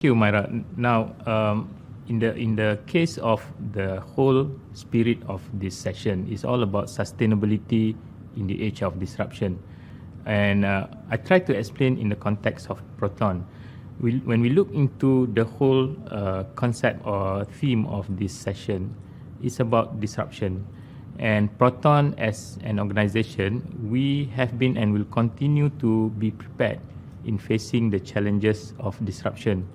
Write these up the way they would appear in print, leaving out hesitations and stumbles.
Thank you, Myra. Now, in the case of the whole spirit of this session is all about sustainability in the age of disruption, and I try to explain in the context of Proton. When we look into the whole concept or theme of this session, it's about disruption, and Proton as an organization, we have been and will continue to be prepared in facing the challenges of disruption,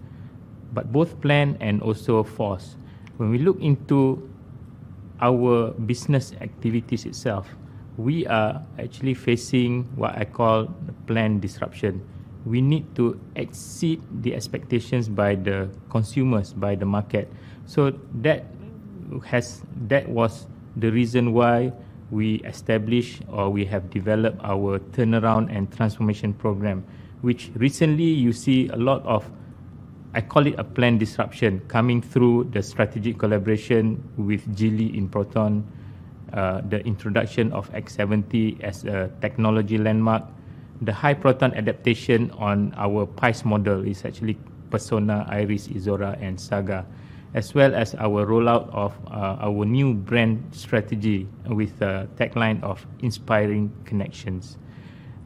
but both planned and also forced. When we look into our business activities itself, we are actually facing what I call the planned disruption. We need to exceed the expectations by the consumers, by the market. So that was the reason why we established or we have developed our turnaround and transformation program, which recently you see a lot of, I call it a planned disruption, coming through the strategic collaboration with Geely in Proton, the introduction of X70 as a technology landmark, the high proton adaptation on our PICE model is actually Persona, Iris, Izora, and Saga, as well as our rollout of our new brand strategy with a tagline of inspiring connections.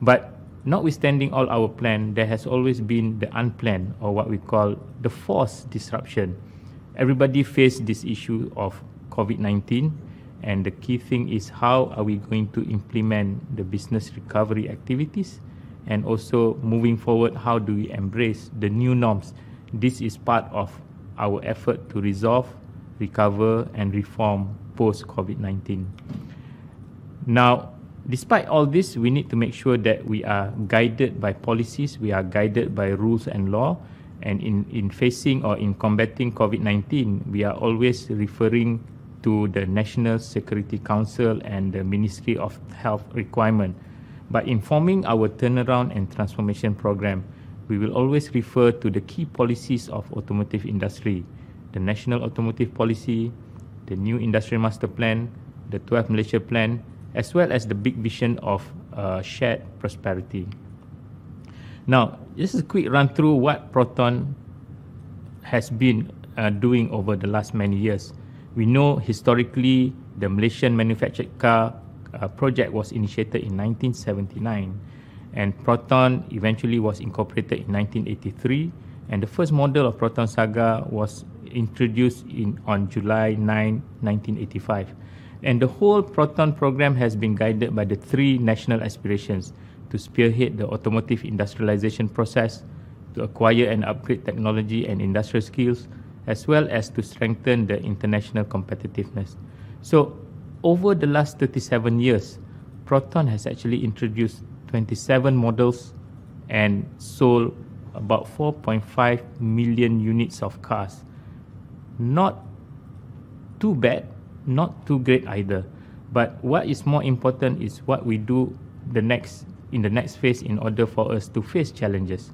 But notwithstanding all our plan, there has always been the unplanned, or what we call the forced disruption. Everybody faced this issue of COVID-19, and the key thing is how are we going to implement the business recovery activities, and also moving forward, how do we embrace the new norms? This is part of our effort to resolve, recover, and reform post-COVID-19. Now, despite all this, we need to make sure that we are guided by policies, we are guided by rules and law, and in facing or in combating COVID-19, we are always referring to the National Security Council and the Ministry of Health requirement. By informing our turnaround and transformation program, we will always refer to the key policies of automotive industry, the National Automotive Policy, the new Industrial Master Plan, the 12 Malaysia Plan, as well as the big vision of shared prosperity. Now, this is a quick run through what Proton has been doing over the last many years. We know historically the Malaysian manufactured car project was initiated in 1979, and Proton eventually was incorporated in 1983, and the first model of Proton Saga was introduced on July 9, 1985. And the whole Proton program has been guided by the three national aspirations: to spearhead the automotive industrialization process, to acquire and upgrade technology and industrial skills, as well as to strengthen the international competitiveness. So, over the last 37 years, Proton has actually introduced 27 models and sold about 4.5 million units of cars. Not too bad, not too great either. But what is more important is what we do in the next phase in order for us to face challenges.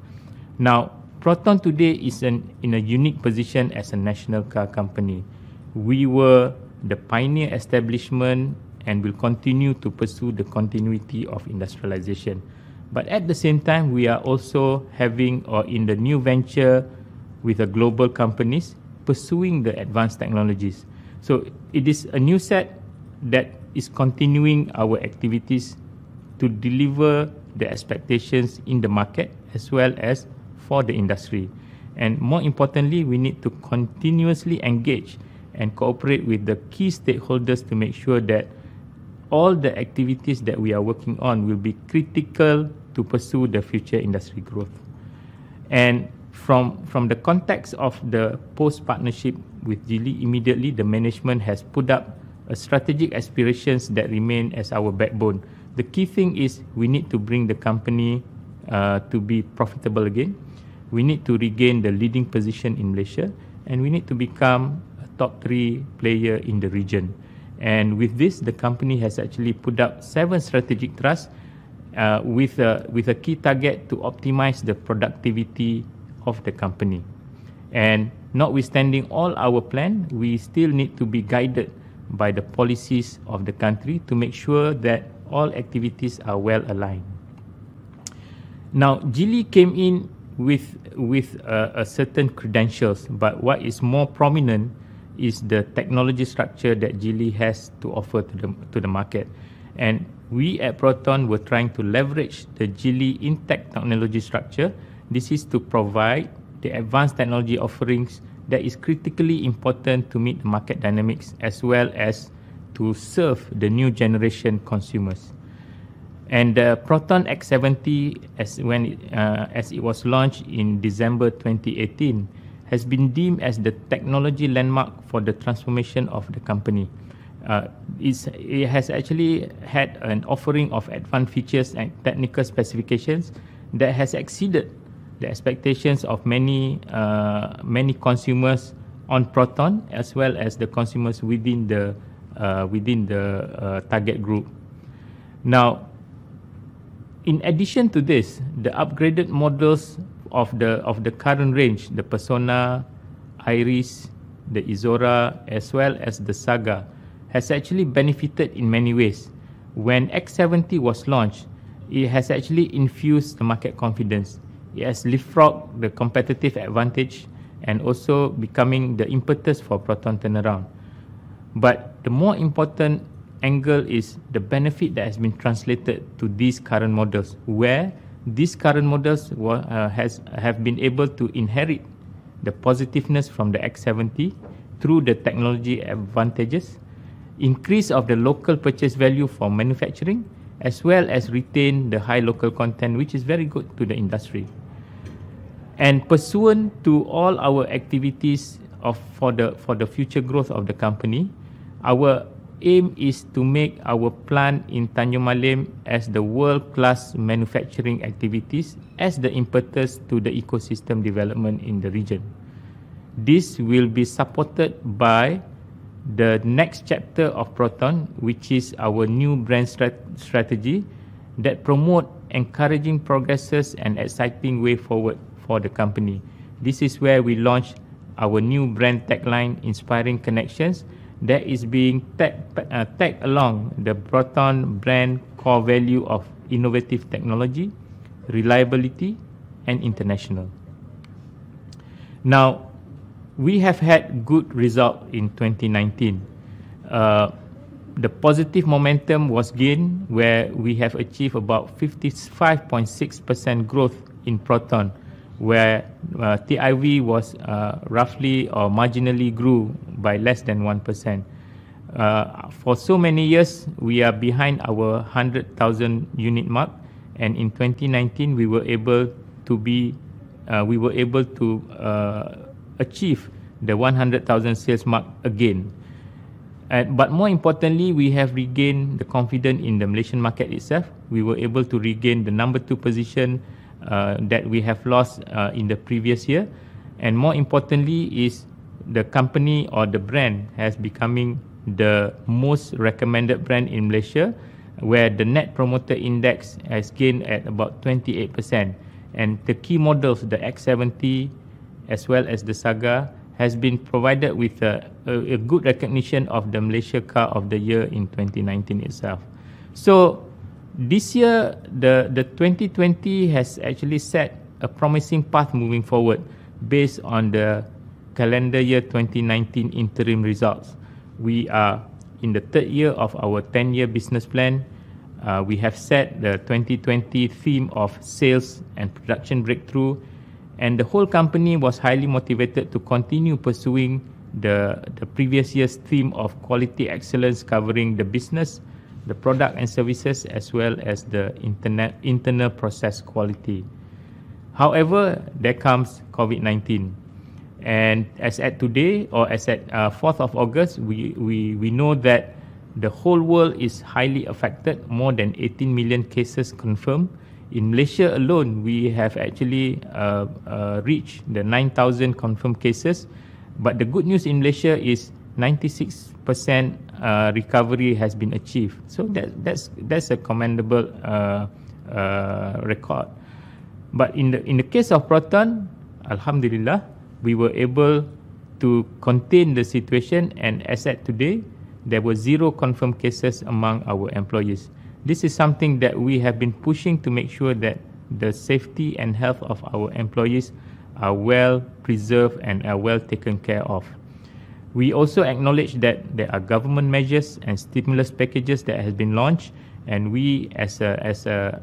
Now, Proton today is in a unique position as a national car company. We were the pioneer establishment and will continue to pursue the continuity of industrialization. But at the same time, we are also in the new venture with the global companies pursuing the advanced technologies. So it is a new set that is continuing our activities to deliver the expectations in the market as well as for the industry. And more importantly, we need to continuously engage and cooperate with the key stakeholders to make sure that all the activities that we are working on will be critical to pursue the future industry growth. And from the context of the post-partnership with Geely, immediately the management has put up a strategic aspirations that remain as our backbone. The key thing is we need to bring the company to be profitable again. We need to regain the leading position in Malaysia, and we need to become a top 3 player in the region. And with this, the company has actually put up 7 strategic thrusts with a key target to optimize the productivity of the company. And notwithstanding all our plan, we still need to be guided by the policies of the country to make sure that all activities are well aligned. Now, Geely came in with a certain credentials, but what is more prominent is the technology structure that Geely has to offer to the market. And we at Proton were trying to leverage the Geely intact technology structure. This is to provide the advanced technology offerings that is critically important to meet the market dynamics as well as to serve the new generation consumers. And the Proton X70, as it was launched in December 2018, has been deemed as the technology landmark for the transformation of the company. It has actually had an offering of advanced features and technical specifications that has exceeded the expectations of many consumers on Proton, as well as the consumers within the target group. Now, in addition to this, the upgraded models of the current range, the Persona, Iris, the Izora, as well as the Saga, has actually benefited in many ways. When X70 was launched, it has actually infused the market confidence. It has leapfrogged the competitive advantage and also becoming the impetus for Proton turnaround. But the more important angle is the benefit that has been translated to these current models, where these current models have been able to inherit the positiveness from the X70 through the technology advantages, increase of the local purchase value for manufacturing, as well as retain the high local content, which is very good to the industry. And pursuant to all our activities for the future growth of the company, our aim is to make our plant in Tanjung Malim as the world-class manufacturing activities as the impetus to the ecosystem development in the region. This will be supported by the next chapter of Proton, which is our new brand strategy that promote encouraging progresses and exciting way forward for the company. This is where we launch our new brand tagline, Inspiring Connections, that is being tagged along the Proton brand core value of innovative technology, reliability, and international. Now, we have had good result in 2019. The positive momentum was gained where we have achieved about 55.6% growth in Proton, where TIV was roughly or marginally grew by less than 1%. For so many years, we are behind our 100,000 unit mark, and in 2019 we were able to achieve the 100,000 sales mark again. But more importantly, we have regained the confidence in the Malaysian market itself. We were able to regain the number 2 position that we have lost in the previous year, and more importantly is the company or the brand has becoming the most recommended brand in Malaysia, where the Net Promoter Index has gained at about 28%, and the key models, the X70 as well as the Saga, has been provided with a good recognition of the Malaysia Car of the Year in 2019 itself. So this year, the 2020 has actually set a promising path moving forward based on the calendar year 2019 interim results. We are in the 3rd year of our 10-year business plan. We have set the 2020 theme of sales and production breakthrough, and the whole company was highly motivated to continue pursuing the previous year's theme of quality excellence, covering the business, the product and services, as well as the internal process quality. However, there comes COVID-19. And as at today, or as at 4th of August, we know that the whole world is highly affected, more than 18 million cases confirmed. In Malaysia alone, we have actually reached the 9,000 confirmed cases. But the good news in Malaysia is 96% recovery has been achieved. So that's a commendable record. But in the case of Proton, Alhamdulillah, we were able to contain the situation, and as at today, there were 0 confirmed cases among our employees. This is something that we have been pushing to make sure that the safety and health of our employees are well preserved and are well taken care of. We also acknowledge that there are government measures and stimulus packages that has been launched, and we as a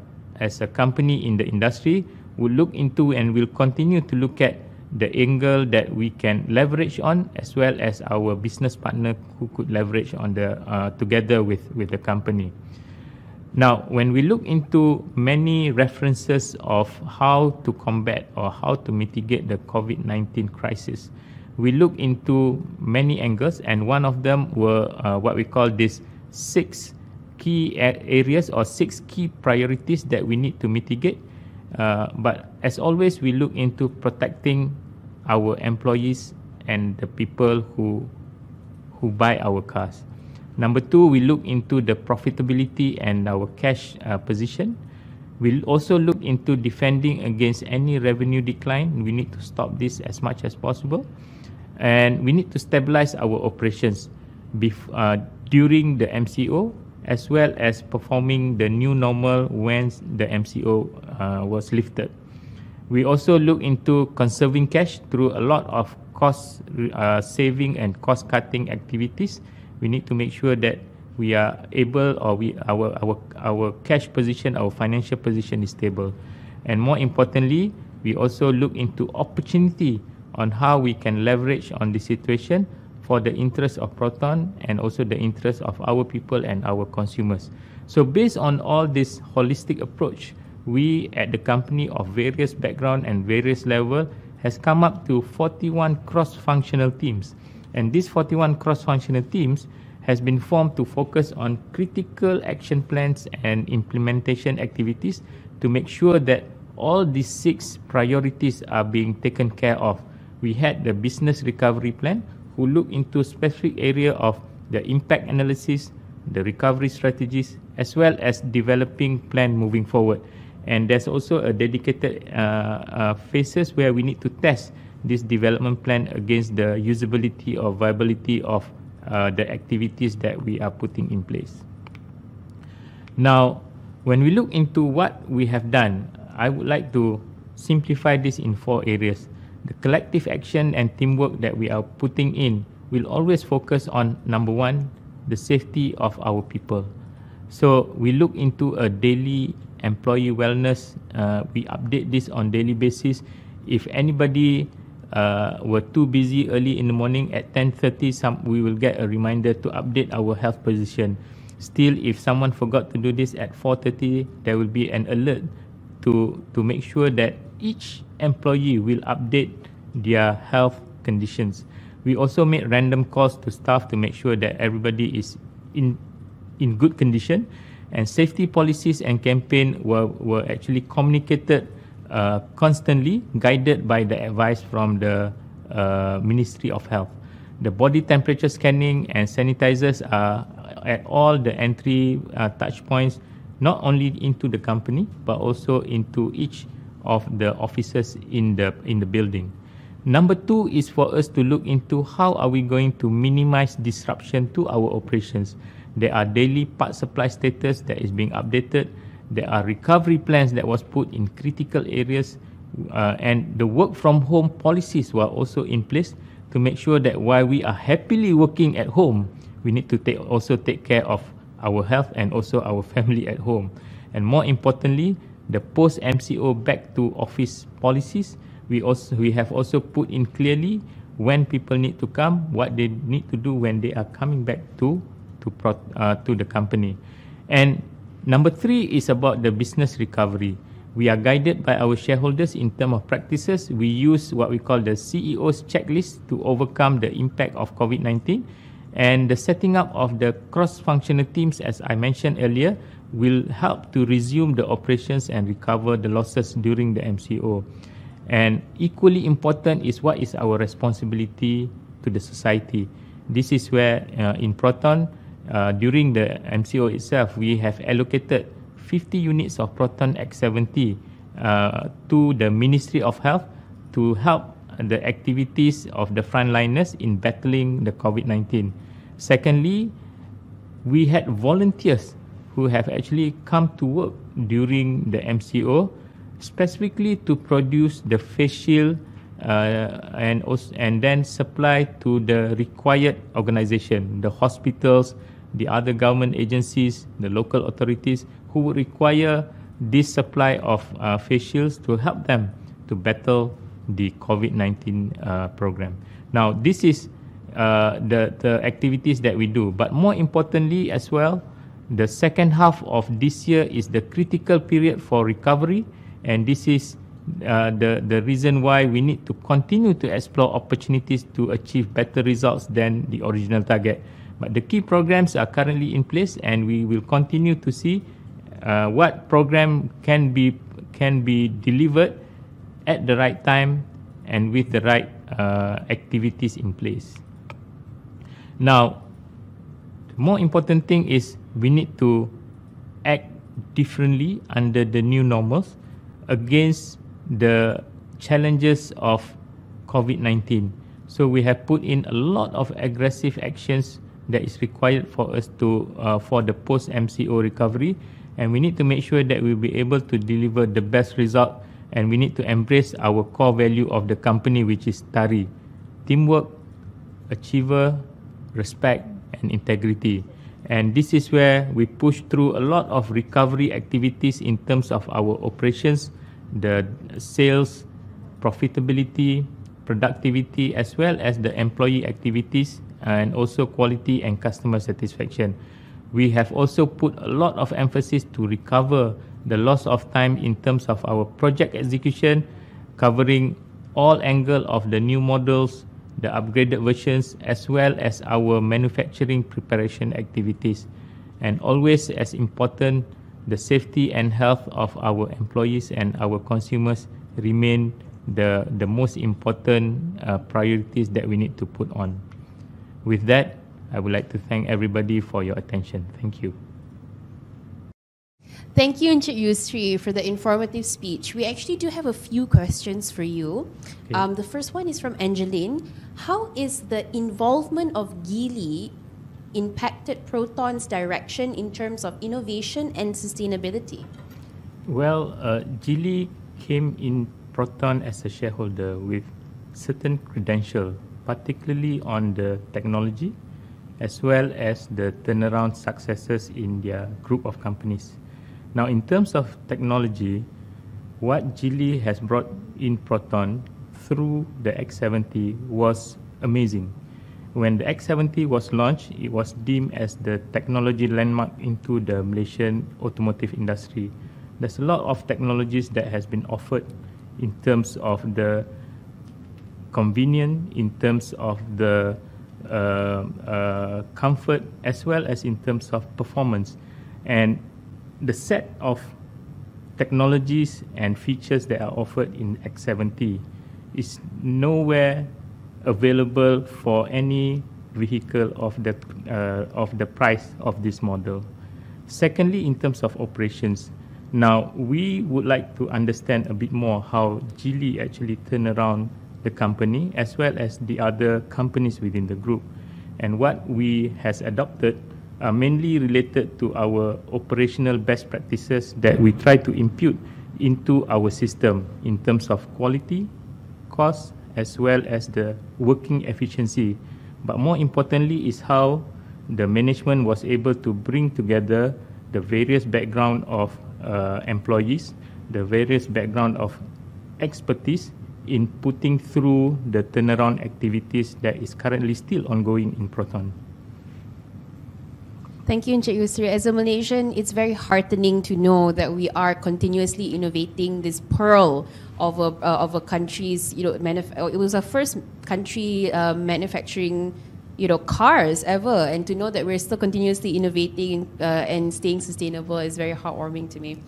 company in the industry will look into and will continue to look at the angle that we can leverage on, as well as our business partner who could leverage on the together with the company. Now, when we look into many references of how to combat or how to mitigate the COVID-19 crisis, we look into many angles, and one of them were what we call these 6 key areas or 6 key priorities that we need to mitigate. But as always, we look into protecting our employees and the people who buy our cars. Number 2, we look into the profitability and our cash position. We'll also look into defending against any revenue decline. We need to stop this as much as possible. And we need to stabilize our operations during the MCO, as well as performing the new normal when the MCO was lifted. We also look into conserving cash through a lot of cost saving and cost cutting activities. We need to make sure that we are able, or our cash position, our financial position is stable. And more importantly, we also look into opportunity on how we can leverage on the situation for the interest of Proton and also the interest of our people and our consumers. So based on all this holistic approach, we at the company of various background and various level has come up to 41 cross-functional teams. And these 41 cross-functional teams has been formed to focus on critical action plans and implementation activities to make sure that all these 6 priorities are being taken care of. We had the business recovery plan who look into specific area of the impact analysis, the recovery strategies, as well as developing plan moving forward. And there's also a dedicated phases where we need to test this development plan against the usability or viability of the activities that we are putting in place. Now, when we look into what we have done, I would like to simplify this in 4 areas. The collective action and teamwork that we are putting in will always focus on, number 1, the safety of our people. So we look into a daily employee wellness. We update this on daily basis. If anybody were too busy early in the morning at 10:30, we will get a reminder to update our health position. Still, if someone forgot to do this at 4:30, there will be an alert to make sure that each employee will update their health conditions. We also made random calls to staff to make sure that everybody is in good condition, and safety policies and campaign were actually communicated constantly, guided by the advice from the Ministry of Health. The body temperature scanning and sanitizers are at all the entry touch points, not only into the company but also into each of the offices in the building. Number 2 is for us to look into how are we going to minimize disruption to our operations. There are daily part supply status that is being updated. There are recovery plans that was put in critical areas, and the work from home policies were also in place to make sure that while we are happily working at home, we need to also take care of our health and also our family at home. And more importantly, the post-MCO back to office policies, we have also put in clearly when people need to come, what they need to do when they are coming back to the company. And number 3 is about the business recovery. We are guided by our shareholders in terms of practices. We use what we call the CEO's checklist to overcome the impact of COVID-19. And the setting up of the cross-functional teams, as I mentioned earlier, will help to resume the operations and recover the losses during the MCO. And equally important is what is our responsibility to the society. This is where in Proton, during the MCO itself, we have allocated 50 units of Proton X70 to the Ministry of Health to help the activities of the frontliners in battling the COVID-19. Secondly, we had volunteers who have actually come to work during the MCO, specifically to produce the face shield and then supply to the required organization, the hospitals, the other government agencies, the local authorities who would require this supply of face shields to help them to battle the COVID-19 program. Now, this is the activities that we do, but more importantly as well, the second half of this year is the critical period for recovery, and this is the reason why we need to continue to explore opportunities to achieve better results than the original target. But the key programs are currently in place, and we will continue to see what program can be delivered at the right time and with the right activities in place. Now, the more important thing is we need to act differently under the new normals against the challenges of COVID-19. So we have put in a lot of aggressive actions that is required for us to for the post-MCO recovery, and we need to make sure that we'll be able to deliver the best result, and we need to embrace our core value of the company, which is TARI: teamwork, achiever, respect, and integrity. And this is where we push through a lot of recovery activities in terms of our operations, the sales, profitability, productivity, as well as the employee activities, and also quality and customer satisfaction. We have also put a lot of emphasis to recover the loss of time in terms of our project execution, covering all angles of the new models, the upgraded versions, as well as our manufacturing preparation activities. And always as important, the safety and health of our employees and our consumers remain the most important priorities that we need to put on. With that, I would like to thank everybody for your attention. Thank you. Thank you, Encik Yusri, for the informative speech. We actually do have a few questions for you. Okay. The first one is from Angeline. How is the involvement of Geely impacted Proton's direction in terms of innovation and sustainability? Well, Geely came in Proton as a shareholder with certain credentials, particularly on the technology, as well as the turnaround successes in their group of companies. Now, in terms of technology, what Geely has brought in Proton through the X70 was amazing. When the X70 was launched, it was deemed as the technology landmark into the Malaysian automotive industry. There's a lot of technologies that has been offered in terms of the convenience, in terms of the comfort, as well as in terms of performance. And the set of technologies and features that are offered in X70 is nowhere available for any vehicle of the price of this model. Secondly, in terms of operations, now we would like to understand a bit more how Geely actually turned around the company as well as the other companies within the group, and what we has adopted are mainly related to our operational best practices that we try to impute into our system in terms of quality, cost, as well as the working efficiency. But more importantly is how the management was able to bring together the various background of employees, the various background of expertise in putting through the turnaround activities that is currently still ongoing in Proton. Thank you, Encik Yusri. As a Malaysian, it's very heartening to know that we are continuously innovating this pearl of a country's, it was our first country manufacturing, cars ever, and to know that we're still continuously innovating and staying sustainable is very heartwarming to me.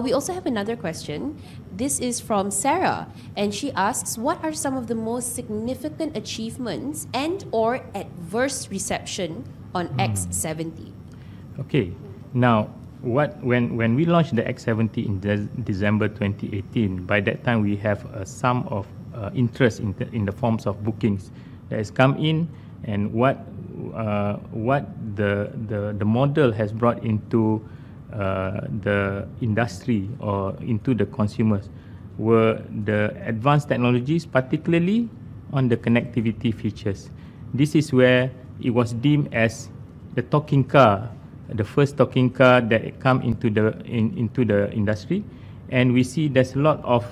We also have another question. This is from Sarah, and she asks, what are some of the most significant achievements and or adverse reception on X70? Okay, now when we launched the X70 in December 2018, by that time we have a sum of interest in the forms of bookings that has come in, and what the model has brought into the industry or into the consumers were the advanced technologies, particularly on the connectivity features. This is where it was deemed as the talking car, the first talking car that come into the industry, and we see there's a lot of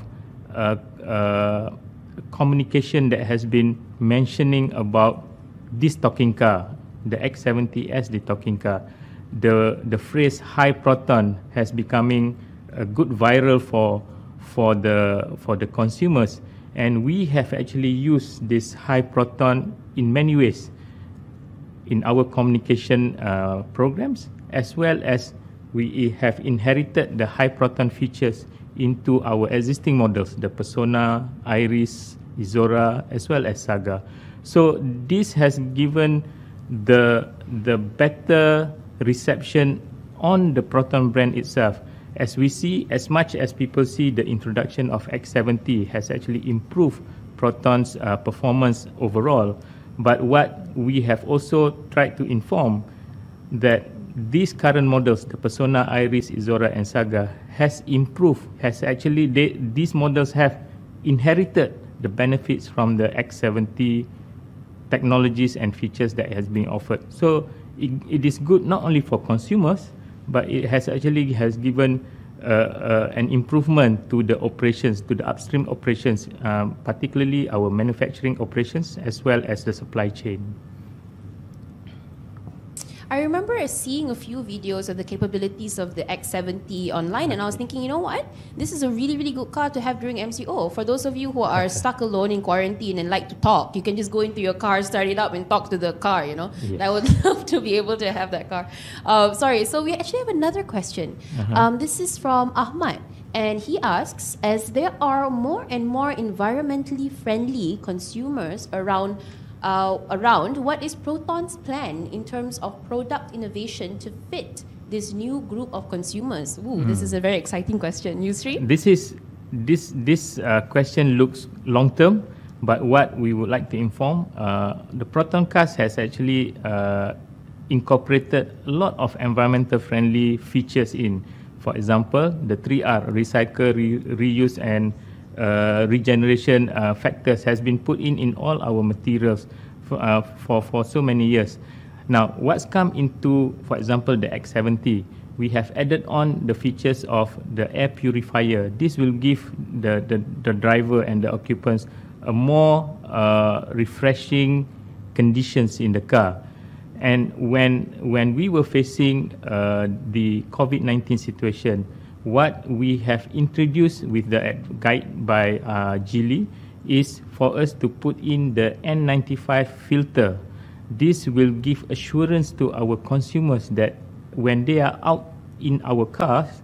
communication that has been mentioning about this talking car, the X70 as the talking car. The phrase high proton has becoming a good viral for the consumers, and we have actually used this high proton in many ways in our communication programs, as well as we have inherited the high proton features into our existing models, the Persona, Iris, Izora, as well as Saga. So this has given the better reception on the Proton brand itself. As we see, as much as people see the introduction of X70 has actually improved Proton's performance overall, but what we have also tried to inform that these current models, the Persona, Iris, Izora, and Saga, has improved, these models have inherited the benefits from the X70 technologies and features that has been offered. So it is good not only for consumers, but it has given an improvement to the operations, to the upstream operations, particularly our manufacturing operations as well as the supply chain. I remember seeing a few videos of the capabilities of the X70 online, and I was thinking, you know what? This is a really, really good car to have during MCO. For those of you who are stuck alone in quarantine and like to talk, you can just go into your car, start it up, and talk to the car, you know? Yes. I would love to be able to have that car. Sorry, so we actually have another question. This is from Ahmad. And he asks, as there are more and more environmentally friendly consumers around, what is Proton's plan in terms of product innovation to fit this new group of consumers? Ooh, this is a very exciting question. Yusri? This question looks long term, but what we would like to inform, the Proton cars has actually incorporated a lot of environmental friendly features in. For example, the 3R, recycle, reuse, and regeneration factors has been put in all our materials for so many years. Now, what's come into, for example, the X70, we have added on the features of the air purifier. This will give the driver and the occupants a more refreshing conditions in the car. And when we were facing the COVID-19 situation, what we have introduced with the guide by Geely is for us to put in the N95 filter. This will give assurance to our consumers that when they are out in our cars,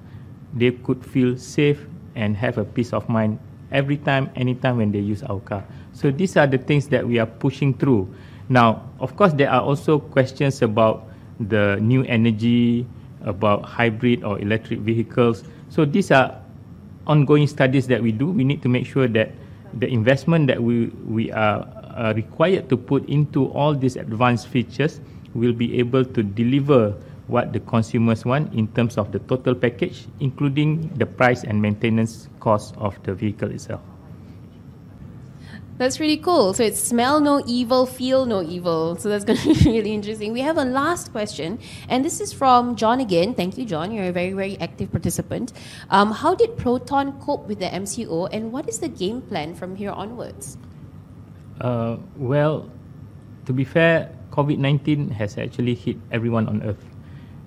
they could feel safe and have a peace of mind every time, anytime when they use our car. So these are the things that we are pushing through. Now, of course, there are also questions about the new energy, about hybrid or electric vehicles. So these are ongoing studies that we do. We need to make sure that the investment that we are required to put into all these advanced features will be able to deliver what the consumers want in terms of the total package, including the price and maintenance cost of the vehicle itself. That's really cool. So it's smell no evil, feel no evil. So that's going to be really interesting. We have a last question, and this is from John again. Thank you, John. You're a very, very active participant. How did Proton cope with the MCO, and what is the game plan from here onwards? Well, to be fair, COVID-19 has actually hit everyone on Earth.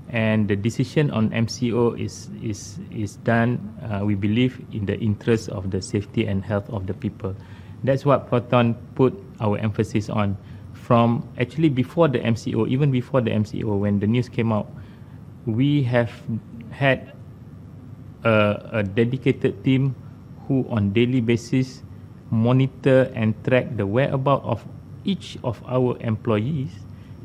And the decision on MCO is done, we believe, in the interest of the safety and health of the people. That's what Proton put our emphasis on from actually before the MCO, even before the MCO, when the news came out. We have had a dedicated team who on daily basis monitor and track the whereabouts of each of our employees,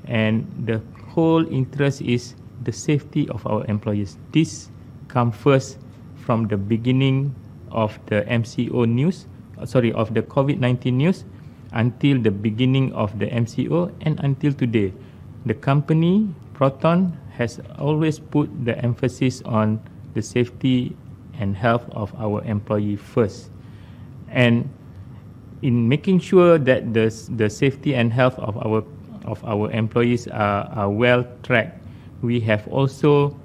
and the whole interest is the safety of our employees. This comes first from the beginning of the MCO news, of the COVID-19 news, until the beginning of the MCO and until today. The company, Proton, has always put the emphasis on the safety and health of our employee first. And in making sure that the safety and health of our employees are well tracked, we have also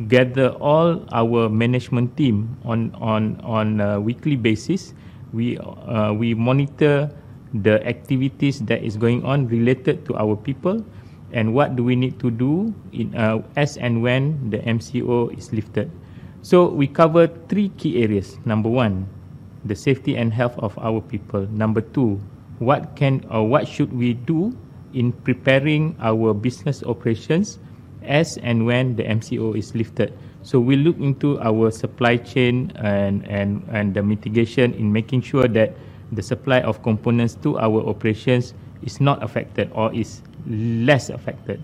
gather all our management team on a weekly basis. We monitor the activities that is going on related to our people, and what do we need to do in as and when the MCO is lifted. So we cover 3 key areas. Number 1, the safety and health of our people. Number 2, what should we do in preparing our business operations as and when the MCO is lifted. So we look into our supply chain and the mitigation in making sure that the supply of components to our operations is not affected or is less affected.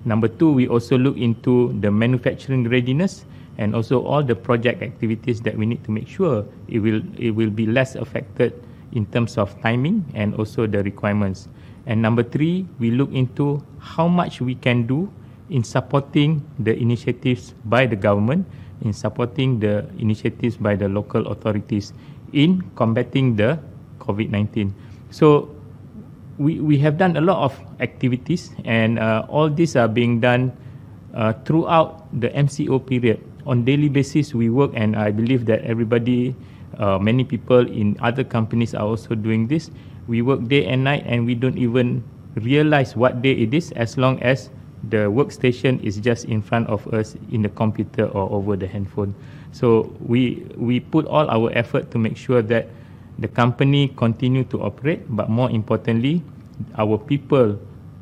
Number 2, we also look into the manufacturing readiness and also all the project activities that we need to make sure it will be less affected in terms of timing and also the requirements. And number 3, we look into how much we can do in supporting the initiatives by the government, in supporting the initiatives by the local authorities in combating the COVID-19. So we have done a lot of activities, and all these are being done throughout the MCO period. On daily basis, we work, and I believe that everybody, many people in other companies are also doing this. We work day and night, and we don't even realize what day it is as long as the workstation is just in front of us in the computer or over the handphone. So we put all our effort to make sure that the company continue to operate, but more importantly, our people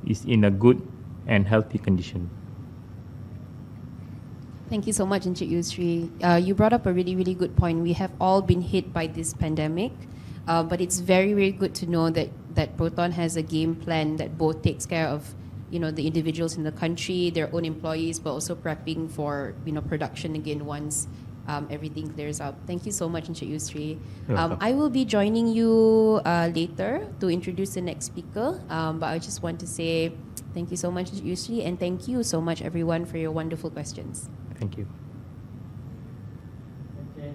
is in a good and healthy condition. Thank you so much, Encik Yusri. You brought up a really, really good point. We have all been hit by this pandemic, but it's very, very good to know that Proton has a game plan that both takes care of the individuals in the country, their own employees, but also prepping for production again once everything clears up. Thank you so much, Encik Yusri. I will be joining you later to introduce the next speaker, but I just want to say thank you so much, Encik Yusri, and thank you so much, everyone, for your wonderful questions. Thank you.